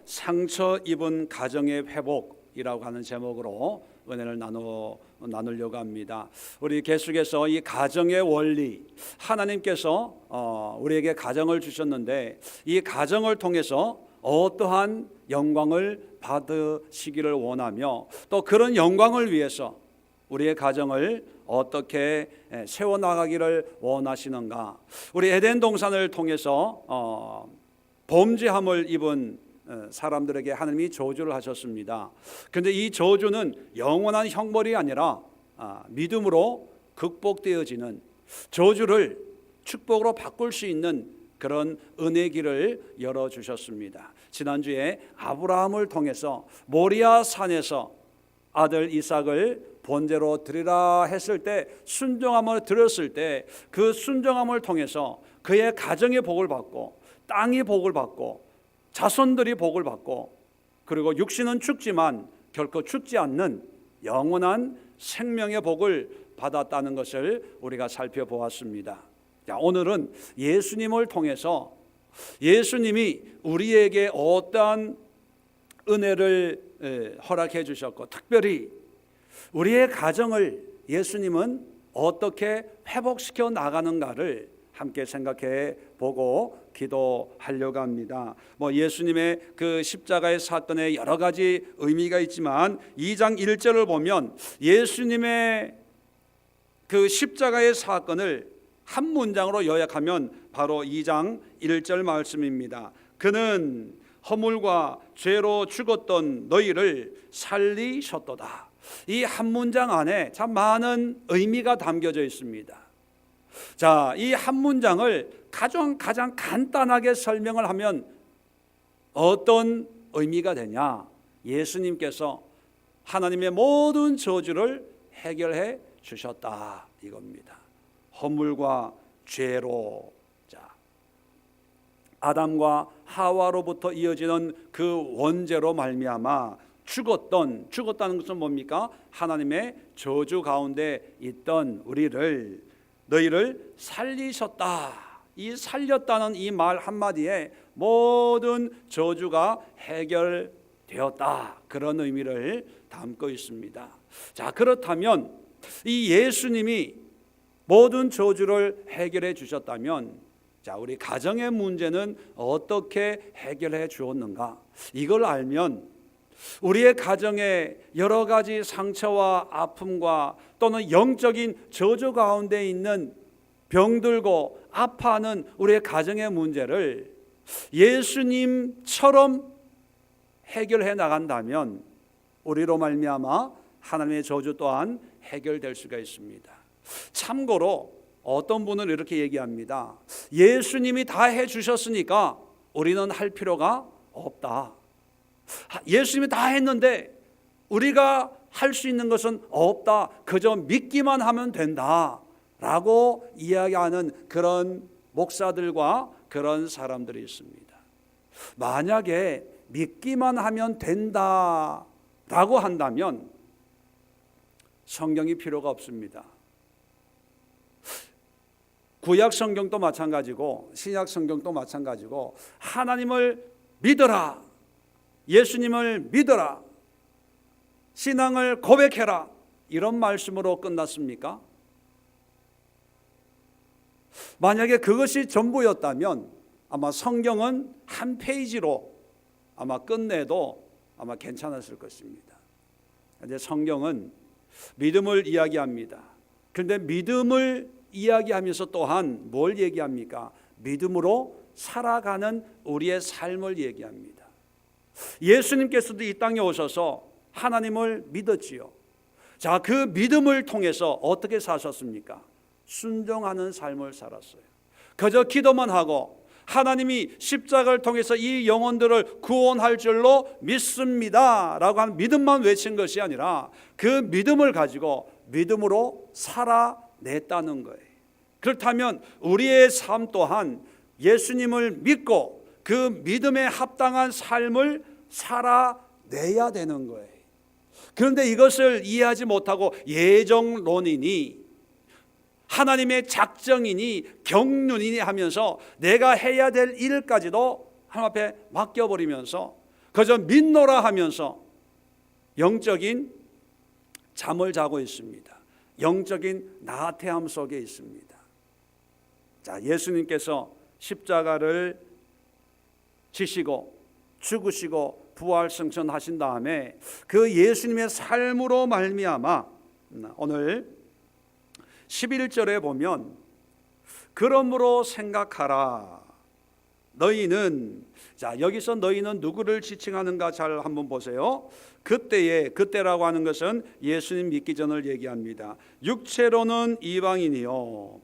상처 입은 가정의 회복이라고 하는 제목으로 은혜를 나누려고 합니다. 우리 계속해서 이 가정의 원리, 하나님께서 우리에게 가정을 주셨는데 이 가정을 통해서 어떠한 영광을 받으시기를 원하며 또 그런 영광을 위해서 우리의 가정을 어떻게 세워나가기를 원하시는가. 우리 에덴 동산을 통해서 범죄함을 입은 사람들에게 하나님이 저주를 하셨습니다. 그런데 이 저주는 영원한 형벌이 아니라 믿음으로 극복되어지는, 저주를 축복으로 바꿀 수 있는 그런 은혜의 길을 열어주셨습니다. 지난주에 아브라함을 통해서 모리아 산에서 아들 이삭을 번제로 드리라 했을 때, 순종함을 드렸을 때 그 순종함을 통해서 그의 가정의 복을 받고 땅이 복을 받고 자손들이 복을 받고, 그리고 육신은 죽지만 결코 죽지 않는 영원한 생명의 복을 받았다는 것을 우리가 살펴보았습니다. 자, 오늘은 예수님을 통해서 예수님이 우리에게 어떠한 은혜를 허락해 주셨고, 특별히 우리의 가정을 예수님은 어떻게 회복시켜 나가는가를 함께 생각해 보고 기도하려고 합니다. 예수님의 그 십자가의 사건에 여러 가지 의미가 있지만 2장 1절을 보면 예수님의 그 십자가의 사건을 한 문장으로 요약하면 바로 2장 1절 말씀입니다. 그는 허물과 죄로 죽었던 너희를 살리셨도다. 이 한 문장 안에 참 많은 의미가 담겨져 있습니다. 자, 이 한 문장을 가장 간단하게 설명을 하면 어떤 의미가 되냐? 예수님께서 하나님의 모든 저주를 해결해 주셨다, 이겁니다. 허물과 죄로, 자, 아담과 하와로부터 이어지는 그 원죄로 말미암아 죽었다는 것은 뭡니까? 하나님의 저주 가운데 있던 너희를 살리셨다. 이 살렸다는 이 말 한마디에 모든 저주가 해결되었다, 그런 의미를 담고 있습니다. 자, 그렇다면 이 예수님이 모든 저주를 해결해 주셨다면, 자, 우리 가정의 문제는 어떻게 해결해 주었는가? 이걸 알면 우리의 가정에 여러 가지 상처와 아픔과 또는 영적인 저주 가운데 있는 병들고 아파하는 우리의 가정의 문제를 예수님처럼 해결해 나간다면 우리로 말미암아 하나님의 저주 또한 해결될 수가 있습니다. 참고로 어떤 분은 이렇게 얘기합니다. 예수님이 다 해주셨으니까 우리는 할 필요가 없다. 예수님이 다 했는데 우리가 할 수 있는 것은 없다. 그저 믿기만 하면 된다 라고 이야기하는 그런 목사들과 그런 사람들이 있습니다. 만약에 믿기만 하면 된다라고 한다면 성경이 필요가 없습니다. 구약 성경도 마찬가지고 신약 성경도 마찬가지고, 하나님을 믿어라, 예수님을 믿어라, 신앙을 고백해라, 이런 말씀으로 끝났습니까? 만약에 그것이 전부였다면 아마 성경은 한 페이지로 아마 끝내도 아마 괜찮았을 것입니다. 그런데 성경은 믿음을 이야기합니다. 그런데 믿음을 이야기하면서 또한 뭘 얘기합니까? 믿음으로 살아가는 우리의 삶을 얘기합니다. 예수님께서도 이 땅에 오셔서 하나님을 믿었지요. 자, 그 믿음을 통해서 어떻게 사셨습니까? 순종하는 삶을 살았어요. 그저 기도만 하고 하나님이 십자가를 통해서 이 영혼들을 구원할 줄로 믿습니다 라고 하는 믿음만 외친 것이 아니라 그 믿음을 가지고 믿음으로 살아냈다는 거예요. 그렇다면 우리의 삶 또한 예수님을 믿고 그 믿음에 합당한 삶을 살아내야 되는 거예요. 그런데 이것을 이해하지 못하고 예정론이니 하나님의 작정이니 경륜이니 하면서 내가 해야 될 일까지도 하나님 앞에 맡겨버리면서 그저 믿노라 하면서 영적인 잠을 자고 있습니다. 영적인 나태함 속에 있습니다. 자, 예수님께서 십자가를 지시고 죽으시고 부활 승천하신 다음에 그 예수님의 삶으로 말미암아 오늘 11절에 보면 그러므로 생각하라 너희는, 자, 여기서 너희는 누구를 지칭하는가 잘 한번 보세요. 그때라고 하는 것은 예수님 믿기 전을 얘기합니다. 육체로는 이방인이요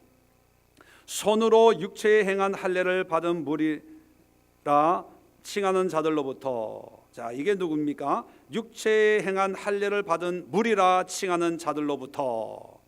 손으로 육체에 행한 할례를 받은 무리라 칭하는 자들로부터, 자, 이게 누굽니까? 육체에 행한 할례를 받은 무리라 칭하는 자들로부터,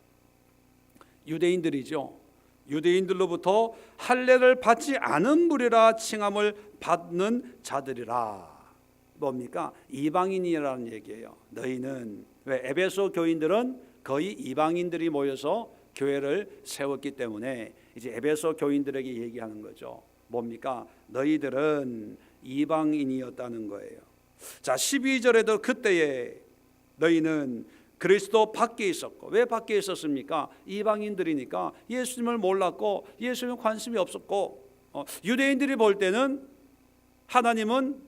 유대인들이죠. 유대인들로부터 할례를 받지 않은 무리라 칭함을 받는 자들이라. 뭡니까? 이방인이라는 얘기예요. 너희는, 왜? 에베소 교인들은 거의 이방인들이 모여서 교회를 세웠기 때문에 이제 에베소 교인들에게 얘기하는 거죠. 뭡니까? 너희들은 이방인이었다는 거예요. 자, 12절에도 그때에 너희는 그리스도 밖에 있었고, 왜 밖에 있었습니까? 이방인들이니까 예수님을 몰랐고 예수님에 관심이 없었고, 유대인들이 볼 때는 하나님은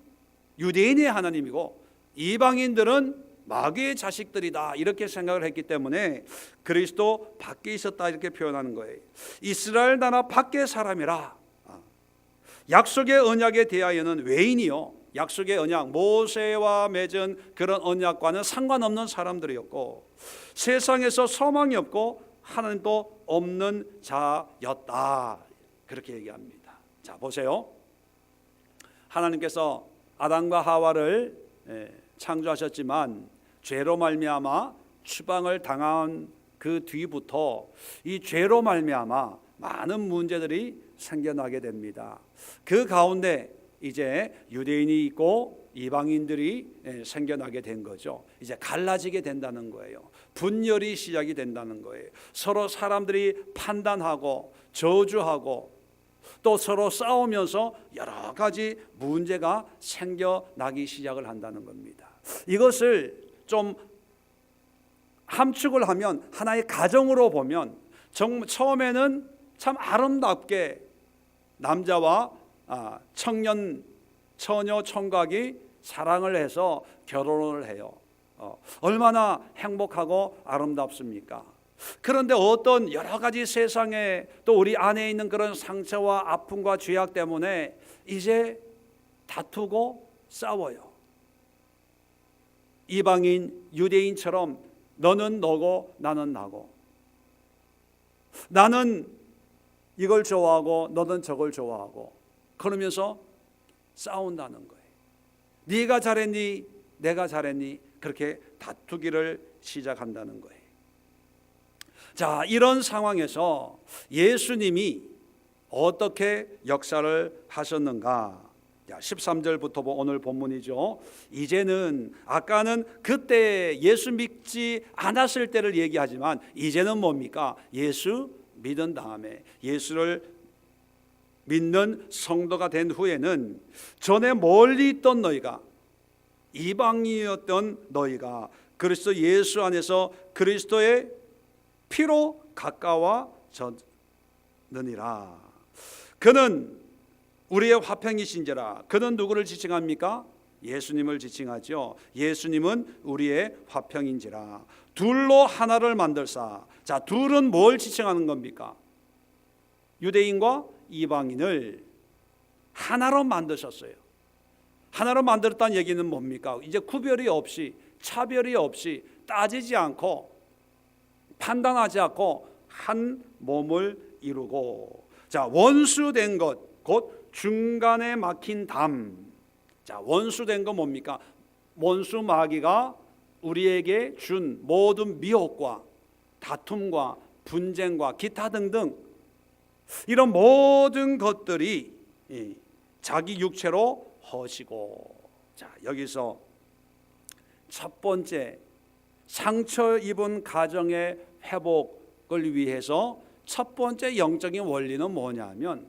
유대인의 하나님이고 이방인들은 마귀의 자식들이다 이렇게 생각을 했기 때문에 그리스도 밖에 있었다 이렇게 표현하는 거예요. 이스라엘 나라 밖의 사람이라. 약속의 언약에 대하여는 외인이요, 약속의 언약 모세와 맺은 그런 언약과는 상관없는 사람들이었고 세상에서 소망이 없고 하나님도 없는 자였다 그렇게 얘기합니다. 자, 보세요. 하나님께서 아담과 하와를 창조하셨지만 죄로 말미암아 추방을 당한 그 뒤부터 이 죄로 말미암아 많은 문제들이 생겨나게 됩니다. 그 가운데 이제 유대인이 있고 이방인들이 생겨나게 된 거죠. 이제 갈라지게 된다는 거예요. 분열이 시작이 된다는 거예요. 서로 사람들이 판단하고 저주하고 또 서로 싸우면서 여러 가지 문제가 생겨나기 시작을 한다는 겁니다. 이것을 좀 함축을 하면 하나의 가정으로 보면 처음에는 참 아름답게 남자와 처녀 총각이 사랑을 해서 결혼을 해요. 얼마나 행복하고 아름답습니까? 그런데 어떤 여러 가지 세상에 또 우리 안에 있는 그런 상처와 아픔과 죄악 때문에 이제 다투고 싸워요. 이방인 유대인처럼 너는 너고 나는 나고, 나는 이걸 좋아하고 너는 저걸 좋아하고, 그러면서 싸운다는 거예요. 네가 잘했니 내가 잘했니 그렇게 다투기를 시작한다는 거예요. 자, 이런 상황에서 예수님이 어떻게 역사를 하셨는가? 13절부터 오늘 본문이죠. 이제는, 아까는 그때 예수 믿지 않았을 때를 얘기하지만 이제는 뭡니까? 예수 믿은 다음에, 예수를 믿는 성도가 된 후에는 전에 멀리 있던 너희가, 이방인이었던 너희가 그리스도 예수 안에서 그리스도의 피로 가까워졌느니라. 그는 우리의 화평이신지라. 그는 누구를 지칭합니까? 예수님을 지칭하죠. 예수님은 우리의 화평인지라. 둘로 하나를 만들사. 자, 둘은 뭘 지칭하는 겁니까? 유대인과 이방인을 하나로 만드셨어요. 하나로 만들었다는 얘기는 뭡니까? 이제 구별이 없이, 차별이 없이, 따지지 않고, 판단하지 않고 한 몸을 이루고, 자, 원수된 것, 곧 중간에 막힌 담. 자, 원수된 거 뭡니까? 원수 마귀가 우리에게 준 모든 미혹과 다툼과 분쟁과 기타 등등 이런 모든 것들이 자기 육체로 허시고, 자, 여기서 첫 번째 상처 입은 가정의 회복을 위해서 첫 번째 영적인 원리는 뭐냐면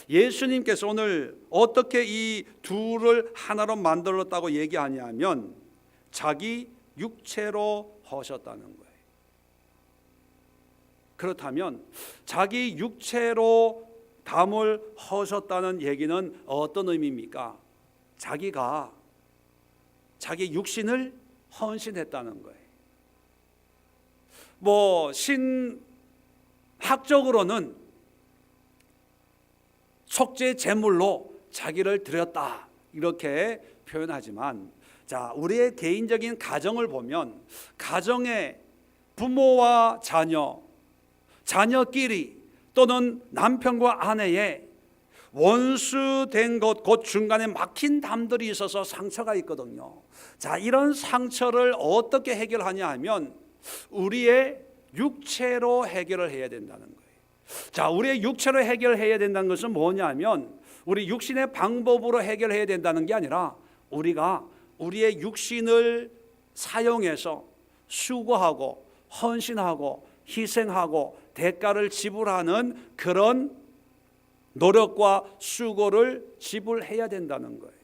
예수님께서 오늘 어떻게 이 둘을 하나로 만들었다고 얘기하냐면 자기 육체로 허셨다는 거예요. 그렇다면 자기 육체로 담을 허셨다는 얘기는 어떤 의미입니까? 자기가 자기 육신을 헌신했다는 거예요. 신학적으로는 속죄 제물로 자기를 드렸다 이렇게 표현하지만, 자, 우리의 개인적인 가정을 보면 가정의 부모와 자녀, 자녀끼리 또는 남편과 아내의 원수된 것, 곧 중간에 막힌 담들이 있어서 상처가 있거든요. 자, 이런 상처를 어떻게 해결하냐 하면 우리의 육체로 해결을 해야 된다는 거예요. 자, 우리의 육체로 해결해야 된다는 것은 뭐냐면 우리 육신의 방법으로 해결해야 된다는 게 아니라 우리가 우리의 육신을 사용해서 수고하고 헌신하고 희생하고 대가를 지불하는 그런 노력과 수고를 지불해야 된다는 거예요.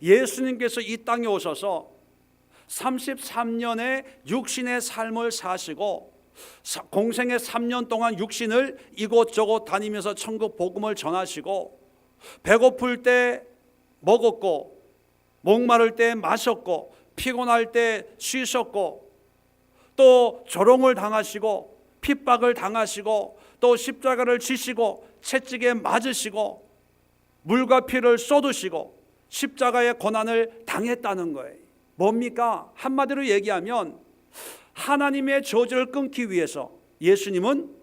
예수님께서 이 땅에 오셔서 33년의 육신의 삶을 사시고 공생의 3년 동안 육신을 이곳저곳 다니면서 천국 복음을 전하시고 배고플 때 먹었고 목마를 때 마셨고 피곤할 때 쉬셨고 또 조롱을 당하시고 핍박을 당하시고 또 십자가를 지시고 채찍에 맞으시고 물과 피를 쏟으시고 십자가의 고난을 당했다는 거예요. 뭡니까? 한마디로 얘기하면 하나님의 저주를 끊기 위해서 예수님은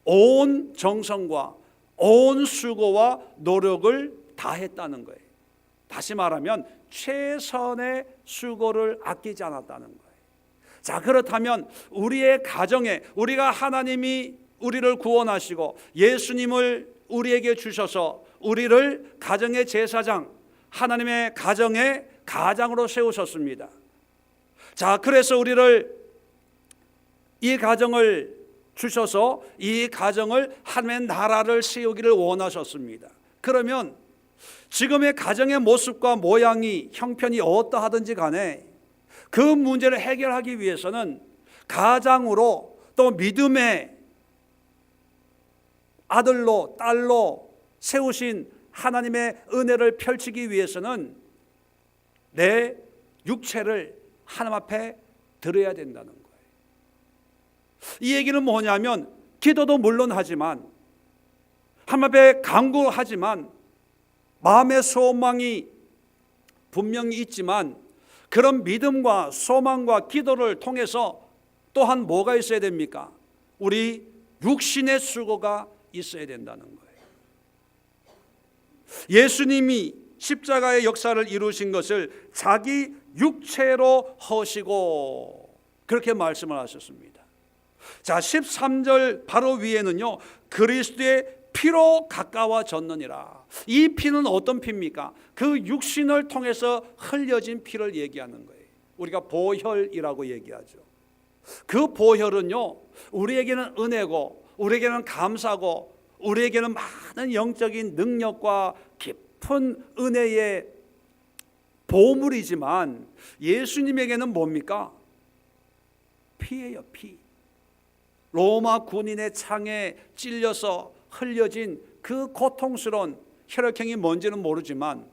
온 정성과 온 수고와 노력을 다했다는 거예요. 다시 말하면 최선의 수고를 아끼지 않았다는 거예요. 자, 그렇다면 우리의 가정에 우리가 하나님이 우리를 구원하시고 예수님을 우리에게 주셔서 우리를 가정의 제사장, 하나님의 가정의 가장으로 세우셨습니다. 자, 그래서 우리를 이 가정을 주셔서 이 가정을 하나님의 나라를 세우기를 원하셨습니다. 그러면 지금의 가정의 모습과 모양이 형편이 어떠하든지 간에 그 문제를 해결하기 위해서는 가장으로 또 믿음의 아들로 딸로 세우신 하나님의 은혜를 펼치기 위해서는 내 육체를 하나님 앞에 드려야 된다는 거예요. 이 얘기는 뭐냐면 기도도 물론 하지만 하나님 앞에 간구하지만 마음의 소망이 분명히 있지만 그런 믿음과 소망과 기도를 통해서 또한 뭐가 있어야 됩니까? 우리 육신의 수고가 있어야 된다는 거예요. 예수님이 십자가의 역사를 이루신 것을 자기 육체로 허시고 그렇게 말씀을 하셨습니다. 자, 13절 바로 위에는요, 그리스도의 피로 가까워졌느니라. 이 피는 어떤 피입니까? 그 육신을 통해서 흘려진 피를 얘기하는 거예요. 우리가 보혈이라고 얘기하죠. 그 보혈은요, 우리에게는 은혜고 우리에게는 감사고 우리에게는 많은 영적인 능력과 깊은 은혜의 보물이지만 예수님에게는 뭡니까? 피예요, 피. 로마 군인의 창에 찔려서 흘려진 그 고통스러운, 혈액형이 뭔지는 모르지만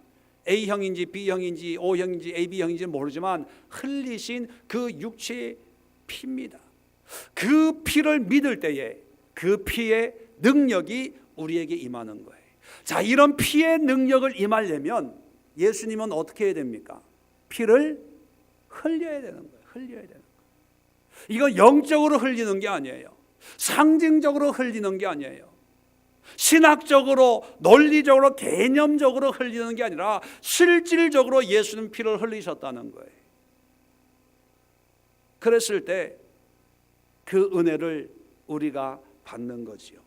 A형인지 B형인지 O형인지 AB형인지 모르지만 흘리신 그 육체의 피입니다. 그 피를 믿을 때에 그 피의 능력이 우리에게 임하는 거예요. 자, 이런 피의 능력을 임하려면 예수님은 어떻게 해야 됩니까? 피를 흘려야 되는 거예요. 흘려야 되는 거예요. 이거 영적으로 흘리는 게 아니에요. 상징적으로 흘리는 게 아니에요. 신학적으로, 논리적으로, 개념적으로 흘리는 게 아니라 실질적으로 예수님 피를 흘리셨다는 거예요. 그랬을 때 그 은혜를 우리가 받는 거지요.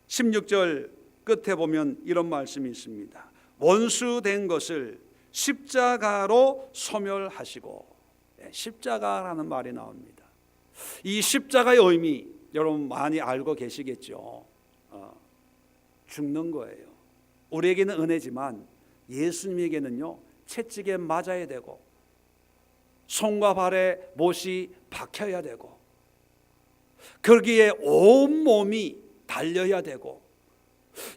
16절 끝에 보면 이런 말씀이 있습니다. 원수된 것을 십자가로 소멸하시고, 십자가라는 말이 나옵니다. 이 십자가의 의미, 여러분 많이 알고 계시겠죠. 죽는 거예요. 우리에게는 은혜지만 예수님에게는요, 채찍에 맞아야 되고 손과 발에 못이 박혀야 되고 거기에 온 몸이 달려야 되고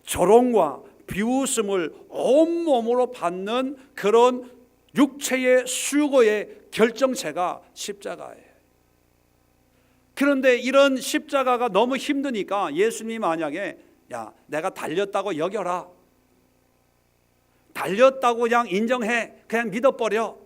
조롱과 비웃음을 온몸으로 받는 그런 육체의 수고의 결정체가 십자가예요. 그런데 이런 십자가가 너무 힘드니까 예수님이 만약에 야, 내가 달렸다고 여겨라, 달렸다고 그냥 인정해, 그냥 믿어버려.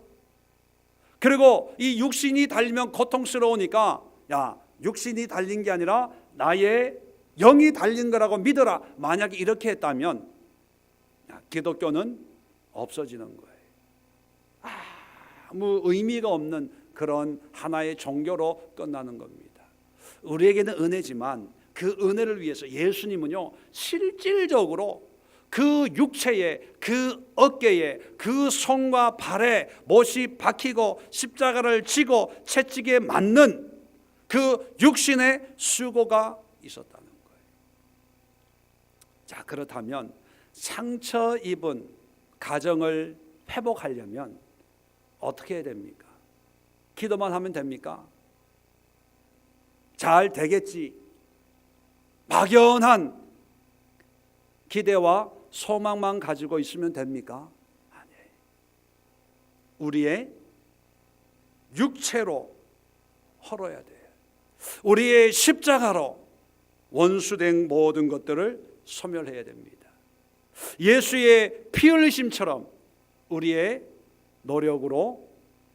그리고 이 육신이 달리면 고통스러우니까 야, 육신이 달린 게 아니라 나의 영이 달린 거라고 믿어라. 만약에 이렇게 했다면 기독교는 없어지는 거예요. 아무 의미가 없는 그런 하나의 종교로 끝나는 겁니다. 우리에게는 은혜지만 그 은혜를 위해서 예수님은요, 실질적으로 그 육체에, 그 어깨에, 그 손과 발에 못이 박히고 십자가를 지고 채찍에 맞는 그 육신의 수고가 있었다는 거예요. 자, 그렇다면 상처 입은 가정을 회복하려면 어떻게 해야 됩니까? 기도만 하면 됩니까? 잘 되겠지, 막연한 기대와 소망만 가지고 있으면 됩니까? 아니에요. 우리의 육체로 헐어야 돼요. 우리의 십자가로 원수된 모든 것들을 소멸해야 됩니다. 예수의 피 흘리심처럼 우리의 노력으로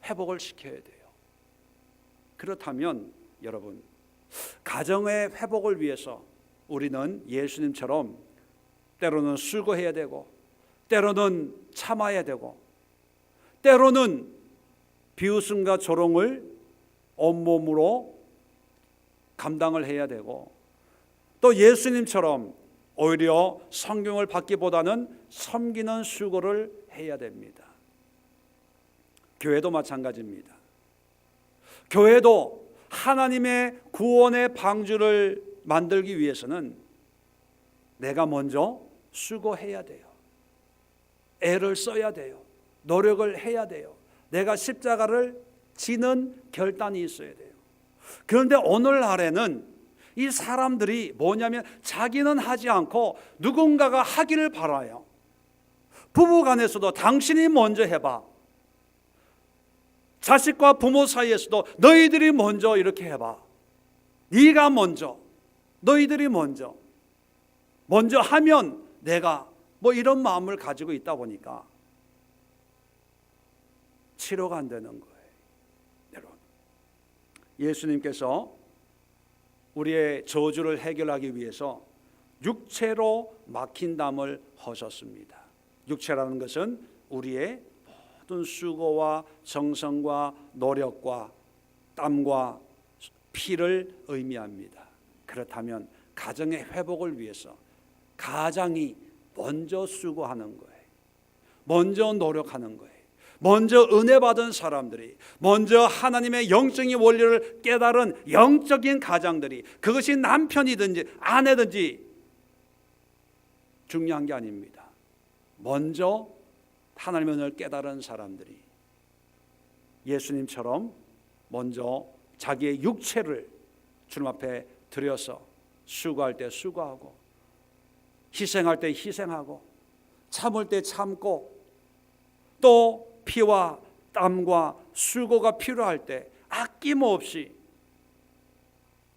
회복을 시켜야 돼요. 그렇다면 여러분, 가정의 회복을 위해서 우리는 예수님처럼 때로는 수고해야 되고, 때로는 참아야 되고, 때로는 비웃음과 조롱을 온몸으로 감당을 해야 되고, 또 예수님처럼 오히려 성경을 받기보다는 섬기는 수고를 해야 됩니다. 교회도 마찬가지입니다. 교회도 하나님의 구원의 방주를 만들기 위해서는 내가 먼저 수고해야 돼요. 애를 써야 돼요. 노력을 해야 돼요. 내가 십자가를 지는 결단이 있어야 돼요. 그런데 오늘날에는 이 사람들이 뭐냐면 자기는 하지 않고 누군가가 하기를 바라요. 부부간에서도 당신이 먼저 해봐. 자식과 부모 사이에서도 너희들이 먼저 이렇게 해봐. 네가 먼저, 너희들이 먼저 하면 내가 뭐 이런 마음을 가지고 있다 보니까 치료가 안 되는 거예요. 여러분, 예수님께서 우리의 저주를 해결하기 위해서 육체로 막힌 담을 허셨습니다. 육체라는 것은 우리의 모든 수고와 정성과 노력과 땀과 피를 의미합니다. 그렇다면 가정의 회복을 위해서 가장이 먼저 수고하는 거예요. 먼저 노력하는 거예요. 먼저 은혜 받은 사람들이, 먼저 하나님의 영적인 원리를 깨달은 영적인 가장들이, 그것이 남편이든지 아내든지 중요한 게 아닙니다. 먼저 하나님의 은혜를 깨달은 사람들이 예수님처럼 먼저 자기의 육체를 주님 앞에 드려서 수고할 때 수고하고, 희생할 때 희생하고, 참을 때 참고, 또 피와 땀과 수고가 필요할 때 아낌없이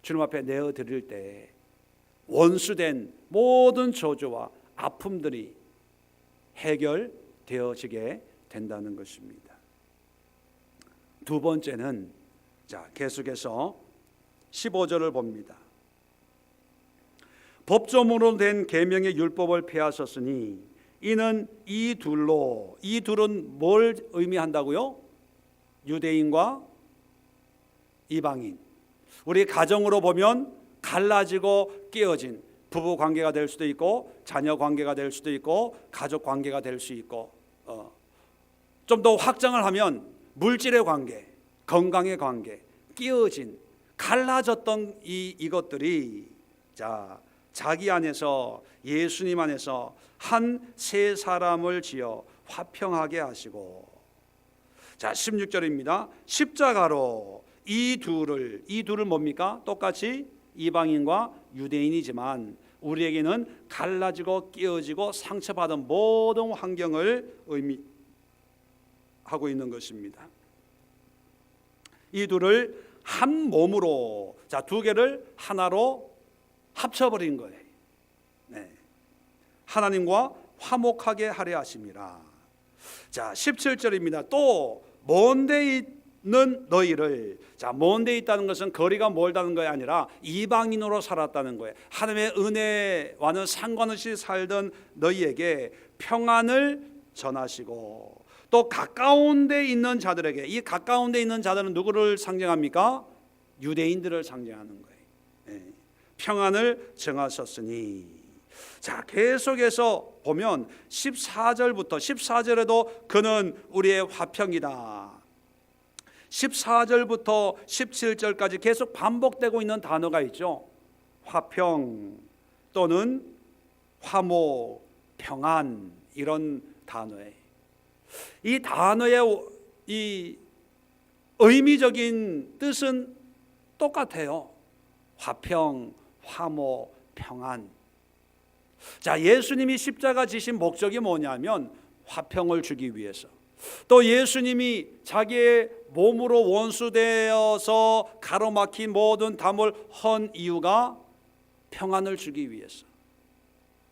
주님 앞에 내어드릴 때 원수된 모든 저주와 아픔들이 해결되어지게 된다는 것입니다. 두 번째는, 자, 계속해서 15절을 봅니다. 법조문으로 된 계명의 율법을 폐하셨으니 이는 이 둘로, 이 둘은 뭘 의미한다고요? 유대인과 이방인. 우리 가정으로 보면 갈라지고 깨어진 부부 관계가 될 수도 있고, 자녀 관계가 될 수도 있고, 가족 관계가 될 수 있고, 좀 더 확장을 하면 물질의 관계, 건강의 관계, 깨어진 갈라졌던 이것들이 자기 안에서, 예수님 안에서 한 세 사람을 지어 화평하게 하시고, 16절입니다. 십자가로 이 둘을 뭡니까? 똑같이 이방인과 유대인이지만 우리에게는 갈라지고 끼어지고 상처받은 모든 환경을 의미하고 있는 것입니다. 이 둘을 한 몸으로, 두 개를 하나로 합쳐버린 거예요. 네. 하나님과 화목하게 하려 하심이라. 17절입니다. 또 먼데 있는 너희를, 먼데 있다는 것은 거리가 멀다는 것이 아니라 이방인으로 살았다는 거예요. 하나님의 은혜와는 상관없이 살던 너희에게 평안을 전하시고, 또 가까운 데 있는 자들에게, 이 가까운 데 있는 자들은 누구를 상징합니까? 유대인들을 상징하는 거예요. 네. 평안을 정하셨으니. 계속해서 보면 14절에도 그는 우리의 화평이다. 14절부터 17절까지 계속 반복되고 있는 단어가 있죠. 화평 또는 화목, 평안, 이런 단어에, 이 단어의 이 의미적인 뜻은 똑같아요. 화평, 화목, 평안. 예수님이 십자가 지신 목적이 뭐냐면 화평을 주기 위해서, 또 예수님이 자기의 몸으로 원수되어서 가로막힌 모든 담을 헌 이유가 평안을 주기 위해서,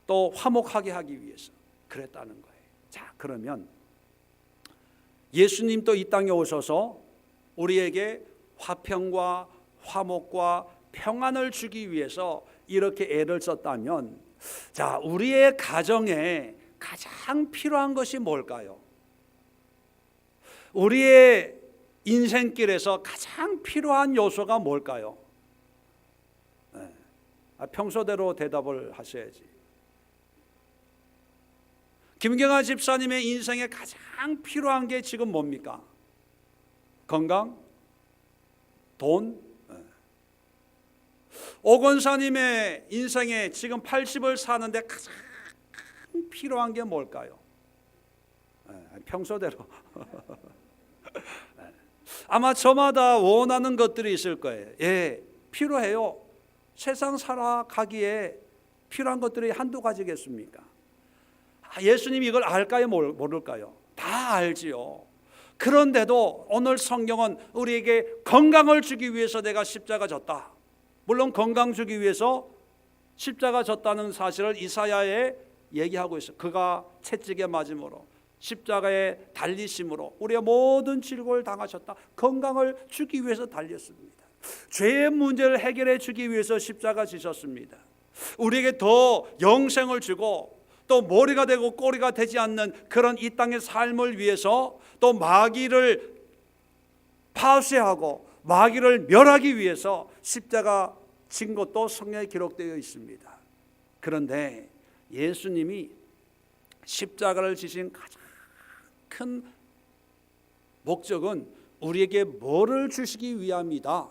또 화목하게 하기 위해서 그랬다는 거예요. 그러면 예수님도 이 땅에 오셔서 우리에게 화평과 화목과 평안을 주기 위해서 이렇게 애를 썼다면, 우리의 가정에 가장 필요한 것이 뭘까요? 우리의 인생길에서 가장 필요한 요소가 뭘까요? 평소대로 대답을 하셔야지. 김경아 집사님의 인생에 가장 필요한 게 지금 뭡니까? 건강? 돈? 오 권사님의 인생에 지금 80을 사는데 가장 필요한 게 뭘까요? 평소대로. 아마 저마다 원하는 것들이 있을 거예요. 필요해요. 세상 살아가기에 필요한 것들이 한두 가지겠습니까? 예수님이 이걸 알까요? 모를까요? 다 알지요. 그런데도 오늘 성경은 우리에게 건강을 주기 위해서 내가 십자가 졌다. 물론 건강 주기 위해서 십자가 졌다는 사실을 이사야에 얘기하고 있어요. 그가 채찍에 맞음으로, 십자가에 달리심으로 우리의 모든 질고를 당하셨다. 건강을 주기 위해서 달렸습니다. 죄의 문제를 해결해 주기 위해서 십자가 지셨습니다. 우리에게 더 영생을 주고, 또 머리가 되고 꼬리가 되지 않는 그런 이 땅의 삶을 위해서, 또 마귀를 파쇄하고 마귀를 멸하기 위해서 십자가 진 것도 성경에 기록되어 있습니다. 그런데 예수님이 십자가를 지신 가장 큰 목적은 우리에게 뭐를 주시기 위함이다.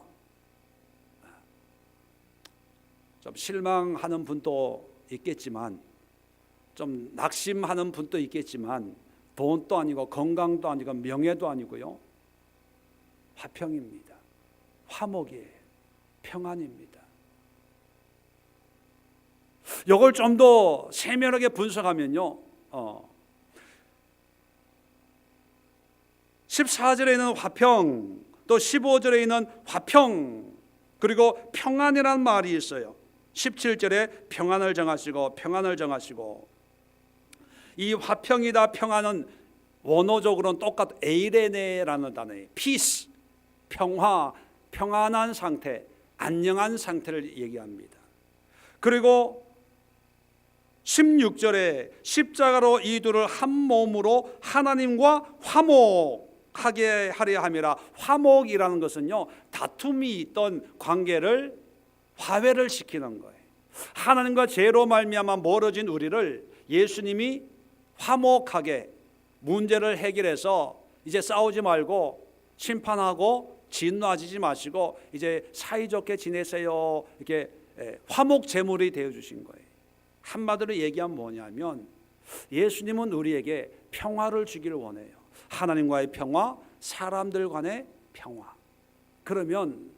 좀 실망하는 분도 있겠지만, 좀 낙심하는 분도 있겠지만, 돈도 아니고 건강도 아니고 명예도 아니고요, 화평입니다. 화목이에요. 평안입니다. 이걸 좀 더 세밀하게 분석하면요, 14절에는 화평, 또 15절에 있는 화평, 그리고 평안이라는 말이 있어요. 17절에 평안을 정하시고, 이 화평이다 평안은 원어적으로는 똑같은 에이레네라는 단어예요. peace, 평화, 평안한 상태, 안녕한 상태를 얘기합니다. 그리고 16절에 십자가로 이 둘을 한 몸으로 하나님과 화목하게 하려 함이라. 화목이라는 것은요, 다툼이 있던 관계를 화해를 시키는 거예요. 하나님과 죄로 말미암아 멀어진 우리를 예수님이 화목하게 문제를 해결해서 이제 싸우지 말고 심판하고 진노하지 마시고 이제 사이좋게 지내세요. 이렇게 화목제물이 되어주신 거예요. 한마디로 얘기하면 뭐냐면 예수님은 우리에게 평화를 주기를 원해요. 하나님과의 평화, 사람들 간의 평화. 그러면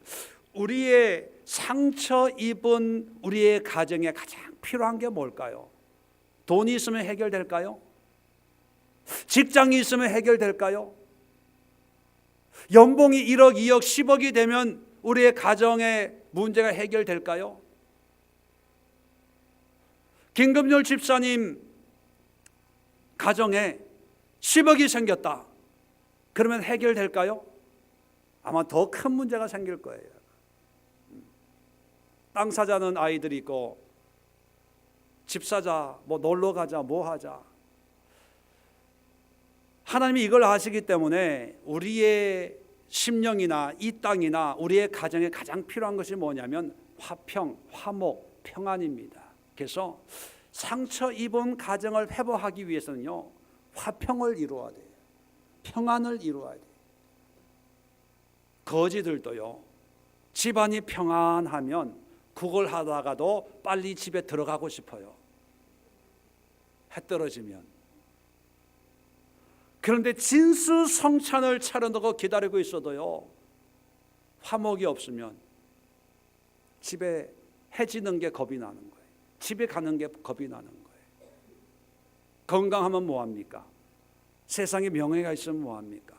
우리의 상처 입은 우리의 가정에 가장 필요한 게 뭘까요? 돈이 있으면 해결될까요? 직장이 있으면 해결될까요? 연봉이 1억, 2억, 10억이 되면 우리의 가정의 문제가 해결될까요? 김금열 집사님 가정에 10억이 생겼다. 그러면 해결될까요? 아마 더 큰 문제가 생길 거예요. 땅 사자는 아이들이 있고 집 사자, 뭐 놀러 가자, 뭐 하자. 하나님이 이걸 아시기 때문에 우리의 심령이나 이 땅이나 우리의 가정에 가장 필요한 것이 뭐냐면 화평, 화목, 평안입니다. 그래서 상처 입은 가정을 회복하기 위해서는요, 화평을 이루어야 돼요. 평안을 이루어야 돼요. 거지들도요, 집안이 평안하면 그걸 하다가도 빨리 집에 들어가고 싶어요. 해 떨어지면. 그런데 진수성찬을 차려놓고 기다리고 있어도요, 화목이 없으면 집에 해지는 게 겁이 나는 거예요. 집에 가는 게 겁이 나는 거예요. 건강하면 뭐합니까? 세상에 명예가 있으면 뭐합니까?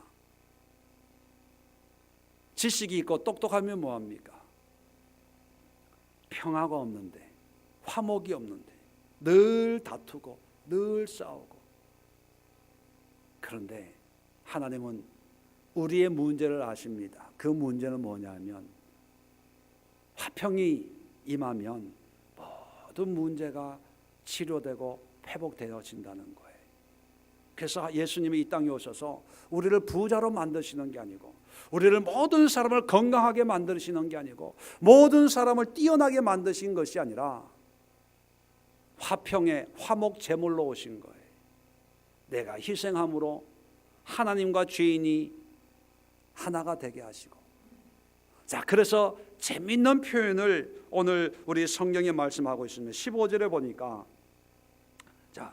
지식이 있고 똑똑하면 뭐합니까? 평화가 없는데, 화목이 없는데 늘 다투고 늘 싸우고. 그런데 하나님은 우리의 문제를 아십니다. 그 문제는 뭐냐면 화평이 임하면 모든 문제가 치료되고 회복되어진다는 거예요. 그래서 예수님이 이 땅에 오셔서 우리를 부자로 만드시는 게 아니고, 우리를 모든 사람을 건강하게 만드시는 게 아니고, 모든 사람을 뛰어나게 만드신 것이 아니라 화평의 화목 제물로 오신 거예요. 내가 희생함으로 하나님과 죄인이 하나가 되게 하시고. 자, 그래서 재밌는 표현을 오늘 우리 성경에 말씀하고 있습니다. 15절에 보니까, 자,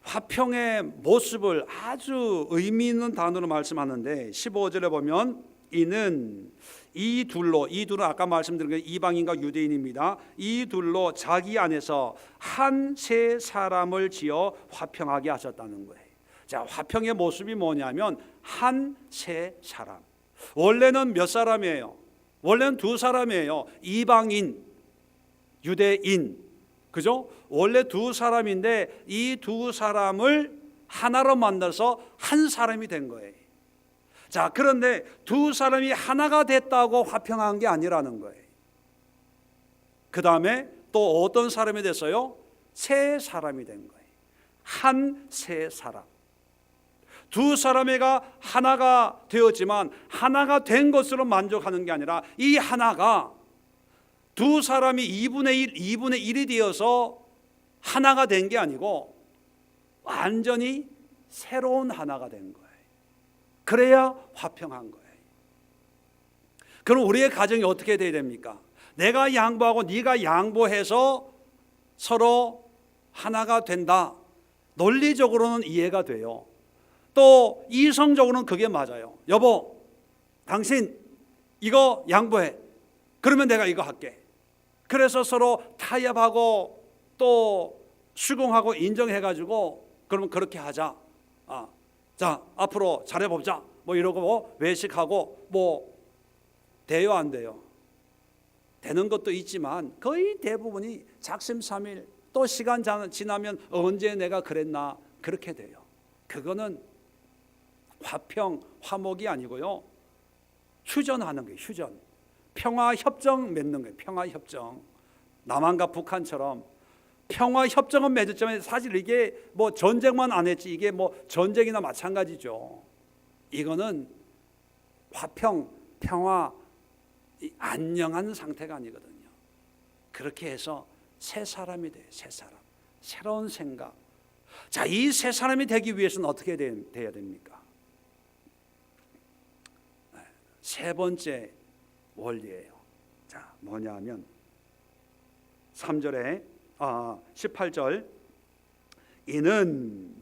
화평의 모습을 아주 의미 있는 단어로 말씀하는데, 15절에 보면 이는 이 둘은 아까 말씀드린 게 이방인과 유대인입니다. 이 둘로 자기 안에서 한 세 사람을 지어 화평하게 하셨다는 거예요. 자, 화평의 모습이 뭐냐면 한 세 사람. 원래는 몇 사람이에요? 원래는 두 사람이에요. 이방인, 유대인. 그죠? 원래 두 사람인데 이 두 사람을 하나로 만들어서 한 사람이 된 거예요. 자, 그런데 두 사람이 하나가 됐다고 화평한 게 아니라는 거예요. 그 다음에 또 어떤 사람이 됐어요? 세 사람이 된 거예요. 한 세 사람. 두 사람이가 하나가 되었지만 하나가 된 것으로 만족하는 게 아니라 이 하나가 두 사람이 2분의 1이 되어서 하나가 된 게 아니고 완전히 새로운 하나가 된 거예요. 그래야 화평한 거예요. 그럼 우리의 가정이 어떻게 돼야 됩니까? 내가 양보하고 네가 양보해서 서로 하나가 된다. 논리적으로는 이해가 돼요. 또 이성적으로는 그게 맞아요. 여보, 당신 이거 양보해. 그러면 내가 이거 할게. 그래서 서로 타협하고 또 수긍하고 인정해가지고 그러면 그렇게 하자. 자, 앞으로 잘해보자. 뭐 이러고 뭐 외식하고 뭐 돼요, 안 돼요? 되는 것도 있지만 거의 대부분이 작심삼일, 또 시간 지나면 언제 내가 그랬나 그렇게 돼요. 그거는 화평, 화목이 아니고요, 휴전하는 거예요. 휴전. 평화협정 맺는 거예요. 평화협정. 남한과 북한처럼 평화협정은 맺었지만 사실 이게 뭐 전쟁만 안 했지 이게 뭐 전쟁이나 마찬가지죠. 이거는 화평, 평화, 안녕한 상태가 아니거든요. 그렇게 해서 새 사람이 돼요. 새 사람. 새로운 생각. 자, 이 새 사람이 되기 위해서는 어떻게 돼야 됩니까? 세 번째 원리예요. 자, 뭐냐 하면 18절 이는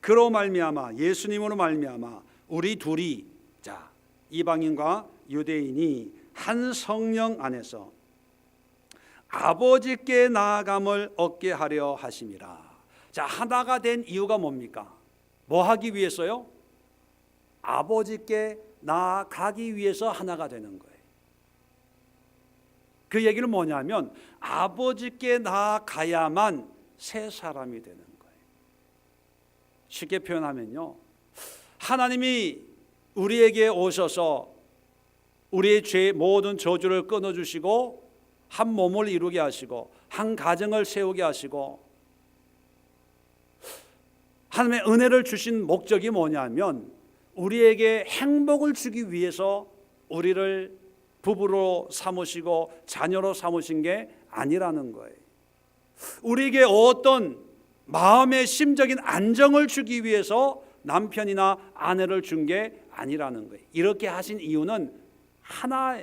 그로 말미암아 예수님으로 말미암아 우리 둘이 자 이방인과 유대인이 한 성령 안에서 아버지께 나아감을 얻게 하려 하심이라. 자, 하나가 된 이유가 뭡니까? 뭐 하기 위해서요? 아버지께 나아가기 위해서 하나가 되는 거예요. 그 얘기는 뭐냐면 아버지께 나아가야만 새 사람이 되는 거예요. 쉽게 표현하면요, 하나님이 우리에게 오셔서 우리의 죄 모든 저주를 끊어주시고 한 몸을 이루게 하시고 한 가정을 세우게 하시고 하나님의 은혜를 주신 목적이 뭐냐면 우리에게 행복을 주기 위해서 우리를 부부로 삼으시고 자녀로 삼으신 게 아니라는 거예요. 우리에게 어떤 마음의 심적인 안정을 주기 위해서 남편이나 아내를 준 게 아니라는 거예요. 이렇게 하신 이유는 하나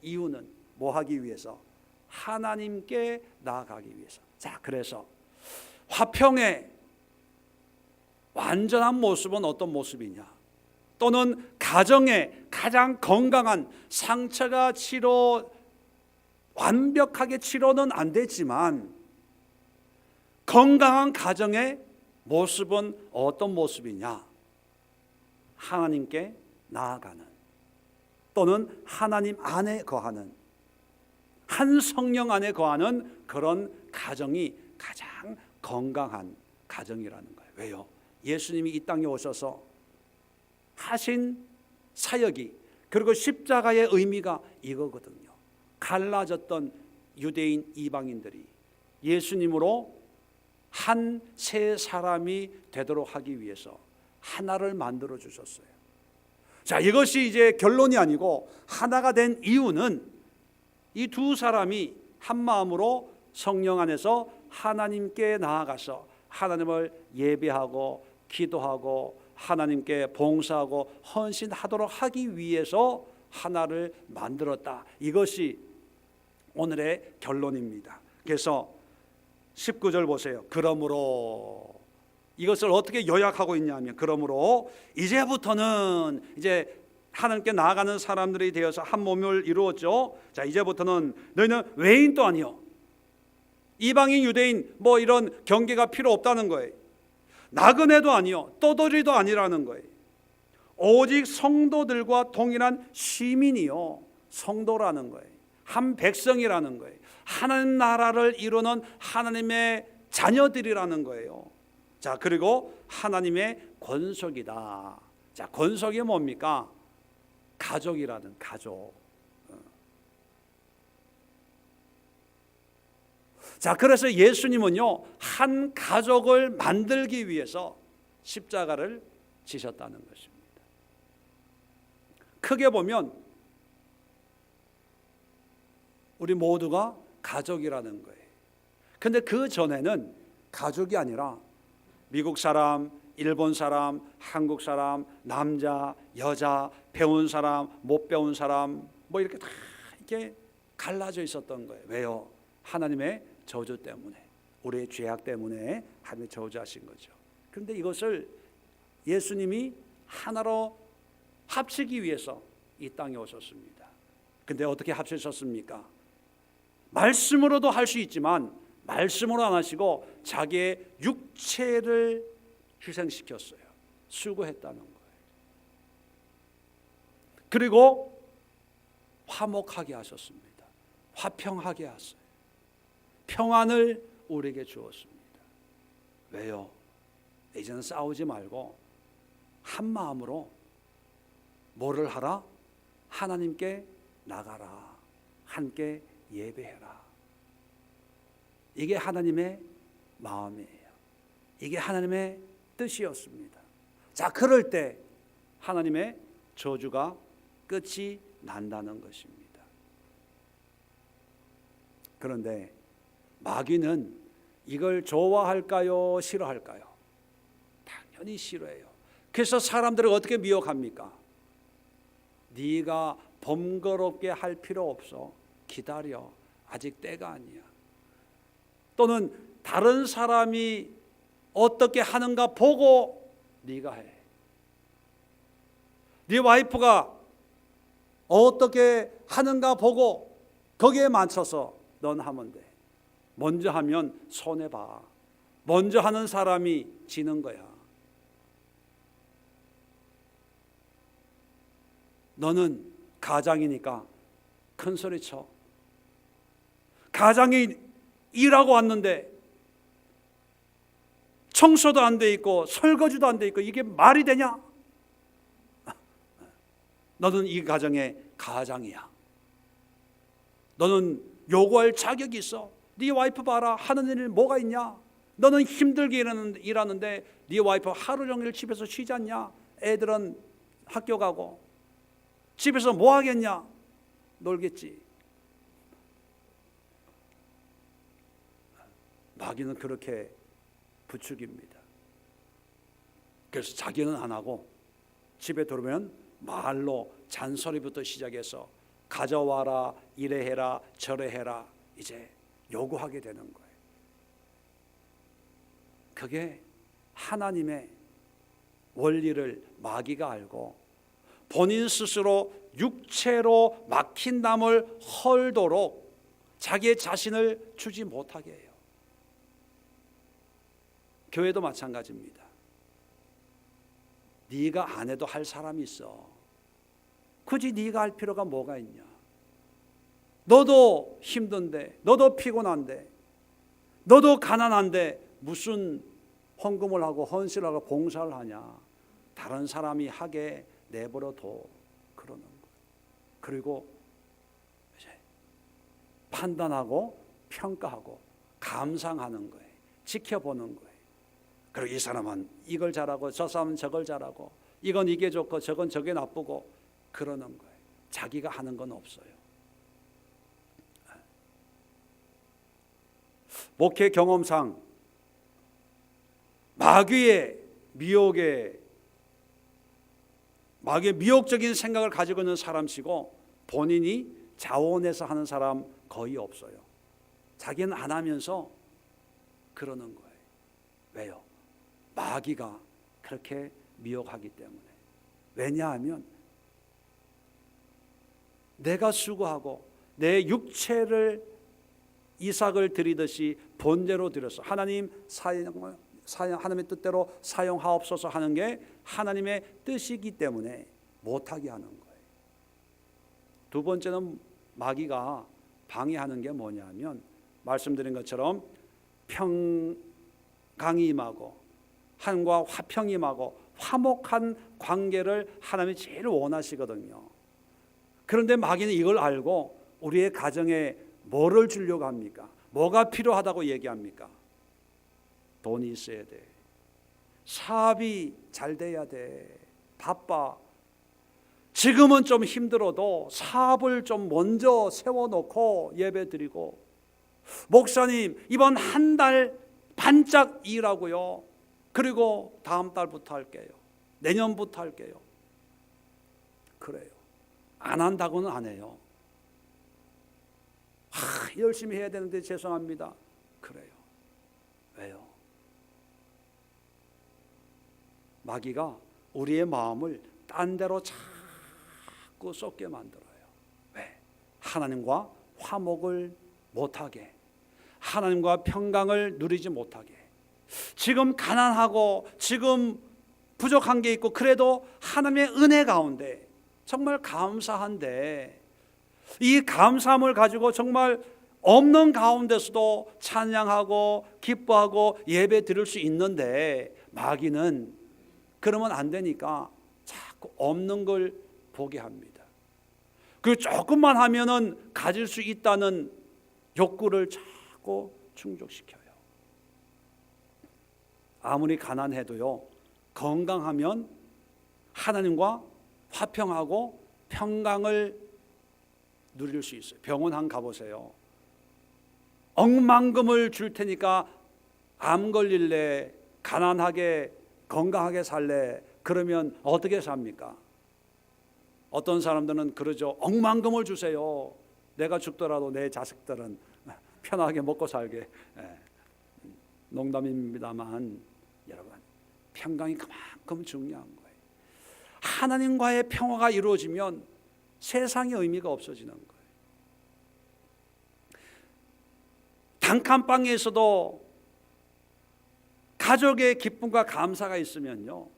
이유는 뭐 하기 위해서? 하나님께 나아가기 위해서. 자, 그래서 화평의 완전한 모습은 어떤 모습이냐? 또는 가정의 가장 건강한 상처가 완벽하게 치료는 안 되지만 건강한 가정의 모습은 어떤 모습이냐? 하나님께 나아가는 또는 하나님 안에 거하는 한 성령 안에 거하는 그런 가정이 가장 건강한 가정이라는 거예요. 왜요? 예수님이 이 땅에 오셔서 하신 사역이 그리고 십자가의 의미가 이거거든요. 갈라졌던 유대인 이방인들이 예수님으로 한 새 사람이 되도록 하기 위해서 하나를 만들어 주셨어요. 자, 이것이 이제 결론이 아니고 하나가 된 이유는 이 두 사람이 한 마음으로 성령 안에서 하나님께 나아가서 하나님을 예배하고 기도하고 하나님께 봉사하고 헌신하도록 하기 위해서 하나를 만들었다. 이것이 오늘의 결론입니다. 그래서 19절 보세요. 그러므로 이것을 어떻게 요약하고 있냐면 그러므로 이제부터는 이제 하나님께 나아가는 사람들이 되어서 한 몸을 이루었죠. 자, 이제부터는 너희는 외인도 아니요 이방인 유대인 뭐 이런 경계가 필요 없다는 거예요. 나그네도 아니요 떠돌이도 아니라는 거예요. 오직 성도들과 동일한 시민이요 성도라는 거예요. 한 백성이라는 거예요. 하나님 나라를 이루는 하나님의 자녀들이라는 거예요. 자, 그리고 하나님의 권속이다. 자, 권속이 뭡니까? 가족이라는 가족. 자, 그래서 예수님은요 한 가족을 만들기 위해서 십자가를 지셨다는 것입니다. 크게 보면 우리 모두가 가족이라는 거예요. 근데 그 전에는 가족이 아니라 미국 사람, 일본 사람, 한국 사람, 남자, 여자, 배운 사람, 못 배운 사람 뭐 이렇게 다 이렇게 갈라져 있었던 거예요. 왜요? 하나님의 저주 때문에, 우리의 죄악 때문에 하나님이 저주하신 거죠. 그런데 이것을 예수님이 하나로 합치기 위해서 이 땅에 오셨습니다. 근데 어떻게 합치셨습니까? 말씀으로도 할 수 있지만 말씀으로 안 하시고 자기의 육체를 희생시켰어요. 수고했다는 거예요. 그리고 화목하게 하셨습니다. 화평하게 하셨어요. 평안을 우리에게 주었습니다. 왜요? 이제는 싸우지 말고 한 마음으로 뭐를 하라? 하나님께 나가라. 함께 예배해라. 이게 하나님의 마음이에요. 이게 하나님의 뜻이었습니다. 자, 그럴 때 하나님의 저주가 끝이 난다는 것입니다. 그런데 마귀는 이걸 좋아할까요? 싫어할까요? 당연히 싫어해요. 그래서 사람들을 어떻게 미혹합니까? 네가 번거롭게 할 필요 없어. 기다려. 아직 때가 아니야. 또는 다른 사람이 어떻게 하는가 보고 네가 해. 네 와이프가 어떻게 하는가 보고 거기에 맞춰서 넌 하면 돼. 먼저 하면 손해봐. 먼저 하는 사람이 지는 거야. 너는 가장이니까 큰 소리 쳐. 가장이 일하고 왔는데 청소도 안 돼 있고 설거지도 안 돼 있고 이게 말이 되냐? 너는 이 가정의 가장이야. 너는 요구할 자격이 있어. 네 와이프 봐라. 하는 일 뭐가 있냐? 너는 힘들게 일하는데 네 와이프 하루 종일 집에서 쉬지 않냐? 애들은 학교 가고 집에서 뭐 하겠냐? 놀겠지. 마귀는 그렇게 부추깁니다. 그래서 자기는 안 하고 집에 들어오면 말로 잔소리부터 시작해서 가져와라, 이래 해라, 저래 해라 이제 요구하게 되는 거예요. 그게 하나님의 원리를 마귀가 알고 본인 스스로 육체로 막힌 담을 헐도록 자기의 자신을 주지 못하게 해요. 교회도 마찬가지입니다. 네가 안 해도 할 사람이 있어. 굳이 네가 할 필요가 뭐가 있냐? 너도 힘든데, 너도 피곤한데, 너도 가난한데 무슨 헌금을 하고 헌신을 하고 봉사를 하냐? 다른 사람이 하게 내버려둬. 그러는 거예요. 그리고 이제 판단하고 평가하고 감상하는 거예요. 지켜보는 거예요. 그리고 이 사람은 이걸 잘하고 저 사람은 저걸 잘하고 이건 이게 좋고 저건 저게 나쁘고 그러는 거예요. 자기가 하는 건 없어요. 목회 경험상 마귀의 미혹적인 생각을 가지고 있는 사람치고 본인이 자원해서 하는 사람 거의 없어요. 자기는 안 하면서 그러는 거예요. 왜요? 마귀가 그렇게 미혹하기 때문에. 왜냐하면 내가 수고하고 내 육체를 이삭을 드리듯이 본대로 드려서 하나님의 뜻대로 사용하옵소서 하는 게 하나님의 뜻이기 때문에 못하게 하는 거예요. 두 번째는 마귀가 방해하는 게 뭐냐면 말씀드린 것처럼 평강이 임하고 한과 화평이 임하고 화목한 관계를 하나님이 제일 원하시거든요. 그런데 마귀는 이걸 알고 우리의 가정에 뭐를 주려고 합니까? 뭐가 필요하다고 얘기합니까? 돈이 있어야 돼. 사업이 잘 돼야 돼. 바빠. 지금은 좀 힘들어도 사업을 좀 먼저 세워놓고 예배드리고, 목사님 이번 한 달 반짝 일하고요. 그리고 다음 달부터 할게요. 내년부터 할게요. 그래요. 안 한다고는 안 해요. 열심히 해야 되는데 죄송합니다. 그래요. 왜요? 마귀가 우리의 마음을 딴 데로 자꾸 쏟게 만들어요. 왜? 하나님과 화목을 못하게, 하나님과 평강을 누리지 못하게. 지금 가난하고 지금 부족한 게 있고 그래도 하나님의 은혜 가운데 정말 감사한데 이 감사함을 가지고 정말 없는 가운데서도 찬양하고 기뻐하고 예배 드릴 수 있는데 마귀는 그러면 안 되니까 자꾸 없는 걸 보게 합니다. 그 조금만 하면은 가질 수 있다는 욕구를 자꾸 충족시켜요. 아무리 가난해도요, 건강하면 하나님과 화평하고 평강을 누릴 수 있어요. 병원 한 가보세요. 억만금을 줄 테니까 암 걸릴래, 가난하게 건강하게 살래, 그러면 어떻게 삽니까? 어떤 사람들은 그러죠. 억만금을 주세요. 내가 죽더라도 내 자식들은 편하게 먹고 살게. 농담입니다만 여러분, 평강이 그만큼 중요한 거예요. 하나님과의 평화가 이루어지면 세상의 의미가 없어지는 거예요. 단칸방에서도 가족의 기쁨과 감사가 있으면요,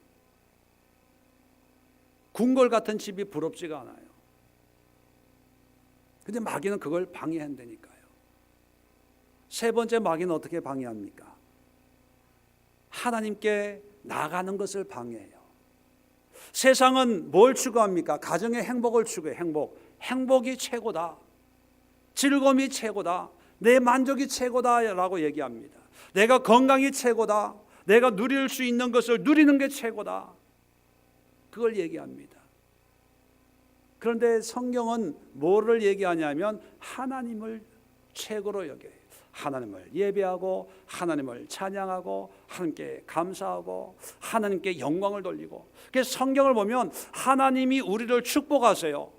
궁궐 같은 집이 부럽지가 않아요. 근데 마귀는 그걸 방해한다니까요. 세 번째, 마귀는 어떻게 방해합니까? 하나님께 나가는 것을 방해해요. 세상은 뭘 추구합니까? 가정의 행복을 추구해. 행복이 최고다. 즐거움이 최고다. 내 만족이 최고다라고 얘기합니다. 내가 건강이 최고다. 내가 누릴 수 있는 것을 누리는 게 최고다. 그걸 얘기합니다. 그런데 성경은 뭐를 얘기하냐면 하나님을 최고로 여겨요. 하나님을 예배하고 하나님을 찬양하고 하나님께 감사하고 하나님께 영광을 돌리고. 그래서 성경을 보면 하나님이 우리를 축복하세요.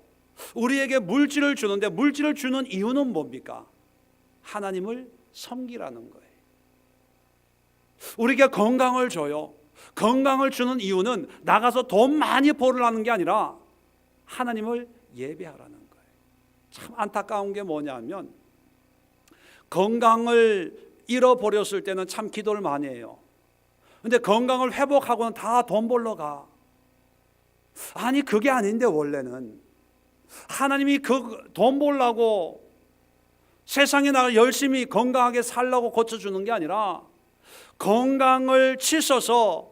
우리에게 물질을 주는데 물질을 주는 이유는 뭡니까? 하나님을 섬기라는 거예요. 우리에게 건강을 줘요. 건강을 주는 이유는 나가서 돈 많이 벌으라는 게 아니라 하나님을 예배하라는 거예요. 참 안타까운 게 뭐냐면 건강을 잃어버렸을 때는 참 기도를 많이 해요. 근데 건강을 회복하고는 다 돈 벌러 가. 아니 그게 아닌데 원래는 하나님이 그 돈 벌려고 세상에 나가 열심히 건강하게 살라고 고쳐주는 게 아니라 건강을 치셔서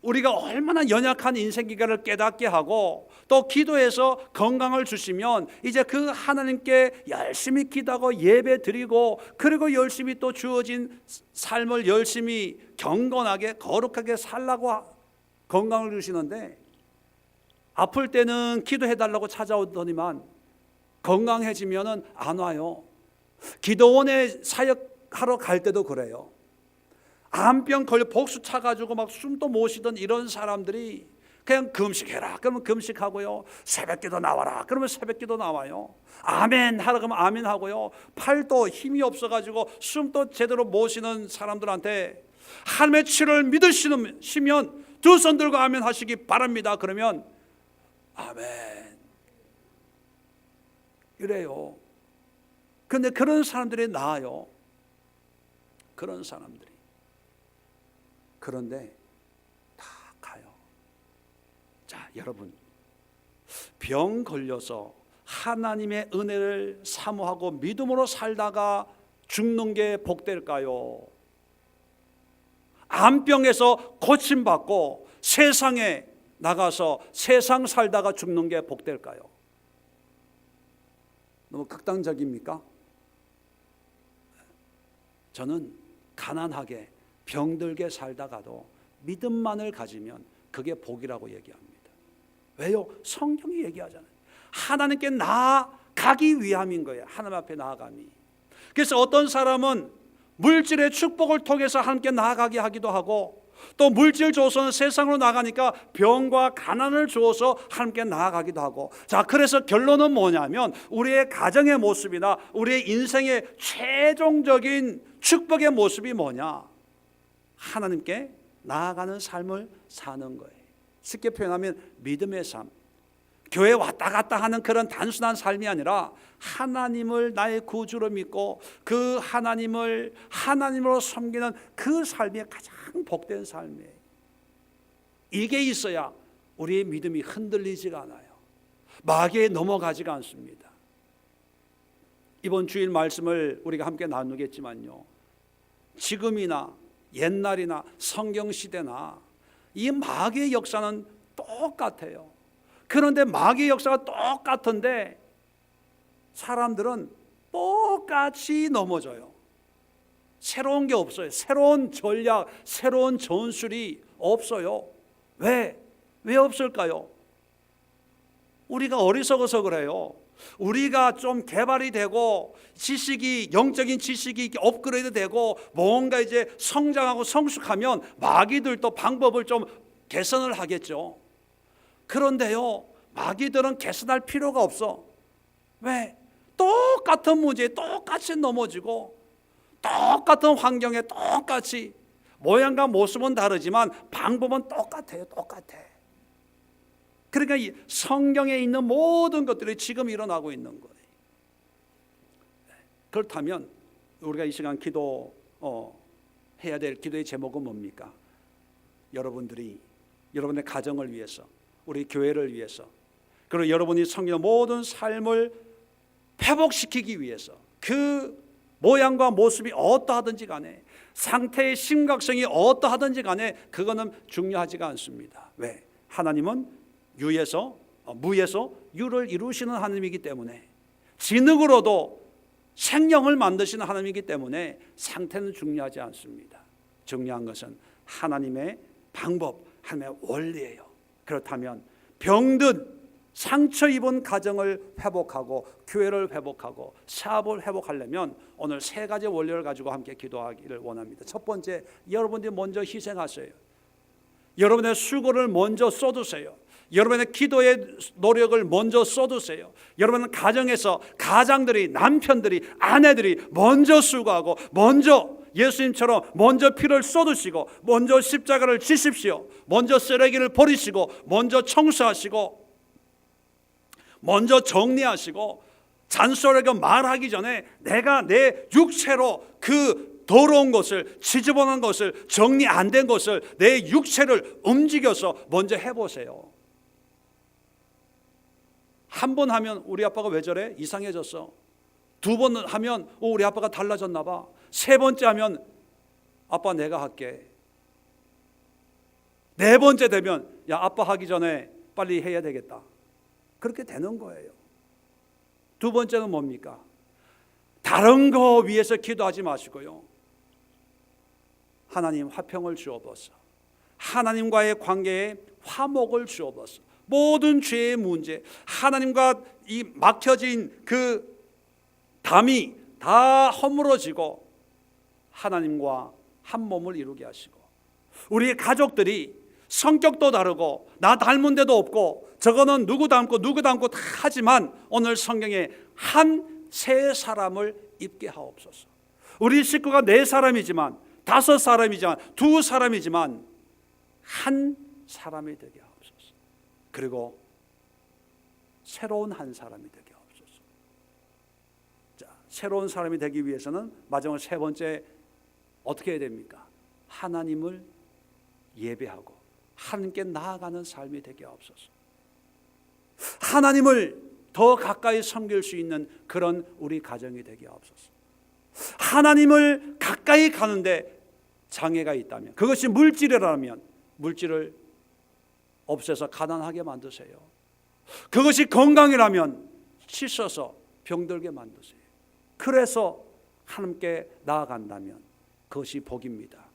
우리가 얼마나 연약한 인생 기간을 깨닫게 하고 또 기도해서 건강을 주시면 이제 그 하나님께 열심히 기도하고 예배 드리고 그리고 열심히 또 주어진 삶을 열심히 경건하게 거룩하게 살라고 건강을 주시는데 아플 때는 기도해달라고 찾아오더니만 건강해지면은 안 와요. 기도원에 사역하러 갈 때도 그래요. 암병 걸려 복수 차가지고 막 숨도 못 쉬던 이런 사람들이 그냥 금식해라 그러면 금식하고요, 새벽기도 나와라 그러면 새벽기도 나와요, 아멘 하라 그러면 아멘 하고요, 팔도 힘이 없어가지고 숨도 제대로 못 쉬는 사람들한테 하나님의 치료를 믿으시면 두 손 들고 아멘 하시기 바랍니다 그러면 아멘 이래요. 근데 그런 사람들이 나아요. 그런 사람들이. 그런데 다 가요. 자, 여러분, 병 걸려서 하나님의 은혜를 사모하고 믿음으로 살다가 죽는 게 복될까요? 암병에서 고침받고 세상에 나가서 세상 살다가 죽는 게 복될까요? 너무 극단적입니까? 저는 가난하게 병들게 살다가도 믿음만을 가지면 그게 복이라고 얘기합니다. 왜요? 성경이 얘기하잖아요. 하나님께 나아가기 위함인 거예요. 하나님 앞에 나아감이. 그래서 어떤 사람은 물질의 축복을 통해서 하나님께 나아가게 하기도 하고 또 물질 주어서는 세상으로 나가니까 병과 가난을 주어서 하나님께 나아가기도 하고. 자, 그래서 결론은 뭐냐면 우리의 가정의 모습이나 우리의 인생의 최종적인 축복의 모습이 뭐냐? 하나님께 나아가는 삶을 사는 거예요. 쉽게 표현하면 믿음의 삶. 교회 왔다 갔다 하는 그런 단순한 삶이 아니라 하나님을 나의 구주로 믿고 그 하나님을 하나님으로 섬기는 그 삶이 가장 복된 삶이에요. 이게 있어야 우리의 믿음이 흔들리지가 않아요. 마귀에 넘어가지가 않습니다. 이번 주일 말씀을 우리가 함께 나누겠지만요, 지금이나 옛날이나 성경시대나 이 마귀의 역사는 똑같아요. 그런데 마귀의 역사가 똑같은데 사람들은 똑같이 넘어져요. 새로운 게 없어요. 새로운 전략, 새로운 전술이 없어요. 왜 없을까요? 우리가 어리석어서 그래요. 우리가 좀 개발이 되고 지식이, 영적인 지식이 업그레이드 되고 뭔가 이제 성장하고 성숙하면 마귀들도 방법을 좀 개선을 하겠죠. 그런데요, 마귀들은 개선할 필요가 없어. 왜? 똑같은 문제에 똑같이 넘어지고 똑같은 환경에 똑같이 모양과 모습은 다르지만 방법은 똑같아요. 똑같아. 그러니까 이 성경에 있는 모든 것들이 지금 일어나고 있는 거예요. 그렇다면 우리가 이 시간 기도 해야 될 기도의 제목은 뭡니까? 여러분들이 여러분의 가정을 위해서, 우리 교회를 위해서, 그리고 여러분이 섬기는 모든 삶을 회복시키기 위해서, 그 모양과 모습이 어떠하든지 간에, 상태의 심각성이 어떠하든지 간에 그거는 중요하지가 않습니다. 왜? 하나님은 무에서 유를 이루시는 하나님이기 때문에, 진흙으로도 생명을 만드시는 하나님이기 때문에 상태는 중요하지 않습니다. 중요한 것은 하나님의 방법, 하나님의 원리예요. 그렇다면 병든 상처 입은 가정을 회복하고 교회를 회복하고 사업을 회복하려면 오늘 세 가지 원리를 가지고 함께 기도하기를 원합니다. 첫 번째, 여러분들이 먼저 희생하세요. 여러분의 수고를 먼저 쏟으세요. 여러분의 기도의 노력을 먼저 쏟으세요. 여러분 가정에서 가장들이, 남편들이, 아내들이 먼저 수고하고 먼저 예수님처럼 먼저 피를 쏟으시고 먼저 십자가를 지십시오. 먼저 쓰레기를 버리시고 먼저 청소하시고 먼저 정리하시고, 잔소리가 말하기 전에 내가 내 육체로 그 더러운 것을, 지저분한 것을, 정리 안 된 것을 내 육체를 움직여서 먼저 해보세요. 한 번 하면 우리 아빠가 왜 저래? 이상해졌어. 두 번 하면 우리 아빠가 달라졌나 봐. 세 번째 하면 아빠 내가 할게. 네 번째 되면 야 아빠 하기 전에 빨리 해야 되겠다. 그렇게 되는 거예요. 두 번째는 뭡니까? 다른 거 위해서 기도하지 마시고요. 하나님 화평을 주옵소서. 하나님과의 관계에 화목을 주옵소서. 모든 죄의 문제, 하나님과 이 막혀진 그 담이 다 허물어지고 하나님과 한 몸을 이루게 하시고, 우리 가족들이 성격도 다르고 나 닮은 데도 없고 저거는 누구 닮고 누구 닮고 다 하지만 오늘 성경에 한 세 사람을 입게 하옵소서. 우리 식구가 4사람이지만 5사람이지만 2사람이지만 한 사람이 되게 하옵소서. 그리고 새로운 한 사람이 되게 하옵소서. 자, 새로운 사람이 되기 위해서는 마지막 세 번째 어떻게 해야 됩니까? 하나님을 예배하고 하나님께 나아가는 삶이 되게 하옵소서. 하나님을 더 가까이 섬길 수 있는 그런 우리 가정이 되게 하옵소서. 하나님을 가까이 가는데 장애가 있다면, 그것이 물질이라면 물질을 없애서 가난하게 만드세요. 그것이 건강이라면 씻어서 병들게 만드세요. 그래서 하나님께 나아간다면 그것이 복입니다.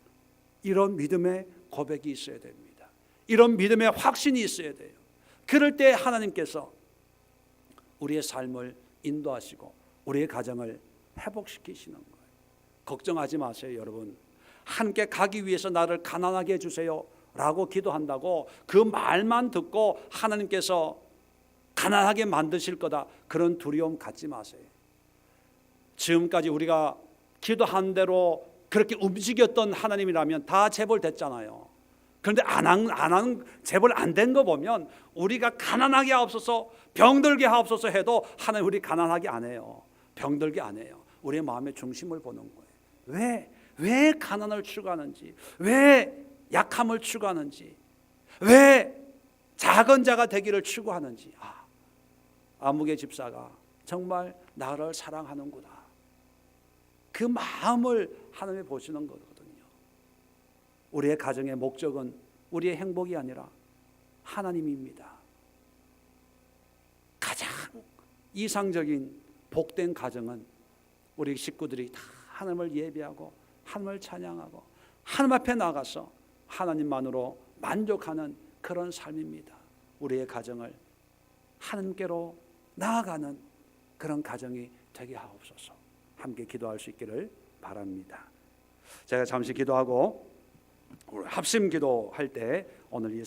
이런 믿음의 고백이 있어야 됩니다. 이런 믿음의 확신이 있어야 돼요. 그럴 때 하나님께서 우리의 삶을 인도하시고 우리의 가정을 회복시키시는 거예요. 걱정하지 마세요, 여러분. 함께 가기 위해서 나를 가난하게 해주세요 라고 기도한다고 그 말만 듣고 하나님께서 가난하게 만드실 거다, 그런 두려움 갖지 마세요. 지금까지 우리가 기도한 대로 그렇게 움직였던 하나님이라면 다 재벌됐잖아요. 그런데 재벌 안 된 거 보면 우리가 가난하게 하옵소서, 병들게 하옵소서 해도 하나님 우리 가난하게 안 해요. 병들게 안 해요. 우리의 마음의 중심을 보는 거예요. 왜 가난을 추구하는지, 왜 약함을 추구하는지, 왜 작은 자가 되기를 추구하는지. 아무개 집사가 정말 나를 사랑하는구나, 그 마음을 하나님이 보시는 거거든요. 우리의 가정의 목적은 우리의 행복이 아니라 하나님입니다. 가장 이상적인 복된 가정은 우리 식구들이 다 하나님을 예배하고 하나님을 찬양하고 하나님 앞에 나가서 하나님만으로 만족하는 그런 삶입니다. 우리의 가정을 하나님께로 나아가는 그런 가정이 되게 하옵소서. 함께 기도할 수 있기를 바랍니다. 제가 잠시 기도하고 합심 기도할 때 오늘 이